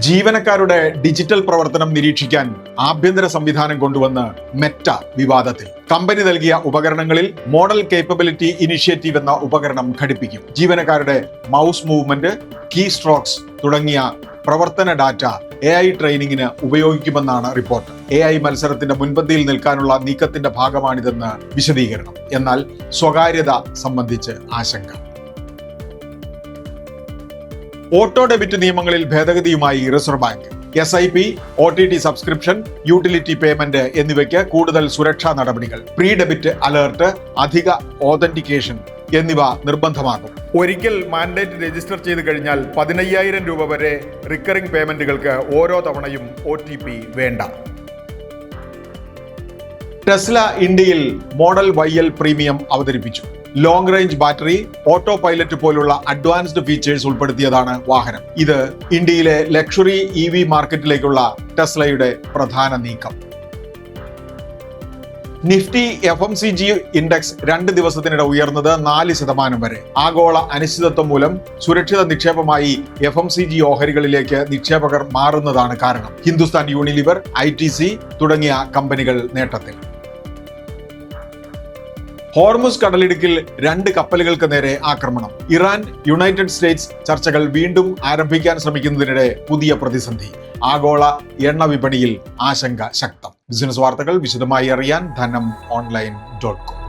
ജീവനക്കാരുടെ ഡിജിറ്റൽ പ്രവർത്തനം നിരീക്ഷിക്കാൻ ആഭ്യന്തര സംവിധാനം കൊണ്ടുവന്ന് മെറ്റ വിവാദത്തിൽ. കമ്പനി നൽകിയ ഉപകരണങ്ങളിൽ മോഡൽ കേപ്പബിലിറ്റി ഇനിഷ്യേറ്റീവ് എന്ന ഉപകരണം ഘടിപ്പിക്കും. ജീവനക്കാരുടെ മൗസ് മൂവ്മെന്റ്, കീ സ്ട്രോക്സ് തുടങ്ങിയ പ്രവർത്തന ഡാറ്റ AI ട്രെയിനിങ്ങിന് ഉപയോഗിക്കുമെന്നാണ് റിപ്പോർട്ട്. AI മത്സരത്തിന്റെ മുൻപന്തിയിൽ നിൽക്കാനുള്ള നീക്കത്തിന്റെ ഭാഗമാണിതെന്ന് വിശദീകരണം. എന്നാൽ സ്വകാര്യത സംബന്ധിച്ച് ആശങ്ക. ഓട്ടോ ഡെബിറ്റ് നിയമങ്ങളിൽ ഭേദഗതിയുമായി reserve bank. SIP, OTT subscription, utility payment എന്നിവയ്ക്ക് കൂടുതൽ സുരക്ഷാ നടപടികൾ. പ്രീ ഡെബിറ്റ് അലേർട്ട്, അധിക ഓതന്റിക്കേഷൻ എന്നിവ നിർബന്ധമാകും. ഒരിക്കൽ മാൻഡേറ്റ് രജിസ്റ്റർ ചെയ്ത് കഴിഞ്ഞാൽ 15,000 രൂപ വരെ റിക്കറിംഗ് പേയ്മെന്റുകൾക്ക് ഓരോ തവണയും OTP വേണ്ട. ടെസ്ല ഇന്ത്യയിൽ മോഡൽ YL പ്രീമിയം അവതരിപ്പിച്ചു. Long range battery, auto pilot പോലുള്ള അഡ്വാൻസ്ഡ് ഫീച്ചേഴ്സ് ഉൾപ്പെടുത്തിയതാണ് വാഹനം. ഇത് ഇന്ത്യയിലെ ലക്ഷറി EV മാർക്കറ്റിലേക്കുള്ള ടെസ്ലയുടെ പ്രധാന നീക്കം. നിഫ്റ്റി FMCG ഇൻഡെക്സ് 2 ദിവസത്തിനിടെ ഉയർന്നത് 4% വരെ. ആഗോള അനിശ്ചിതത്വം മൂലം സുരക്ഷിത നിക്ഷേപമായി FMCG ഓഹരികളിലേക്ക് നിക്ഷേപകർ മാറുന്നതാണ് കാരണം. ഹിന്ദുസ്ഥാൻ യൂണിലിവർ, ITC തുടങ്ങിയ കമ്പനികൾ നേട്ടത്തിൽ. ഹോർമുസ് കടലിടുക്കിൽ 2 കപ്പലുകൾക്ക് നേരെ ആക്രമണം. ഇറാൻ, യുണൈറ്റഡ് സ്റ്റേറ്റ്സ് ചർച്ചകൾ വീണ്ടും ആരംഭിക്കാൻ ശ്രമിക്കുന്നതിനിടെ പുതിയ പ്രതിസന്ധി. ആഗോള എണ്ണ വിപണിയിൽ ആശങ്ക ശക്തം. ബിസിനസ് വാർത്തകൾ വിശദമായി അറിയാൻ ധനം online.com.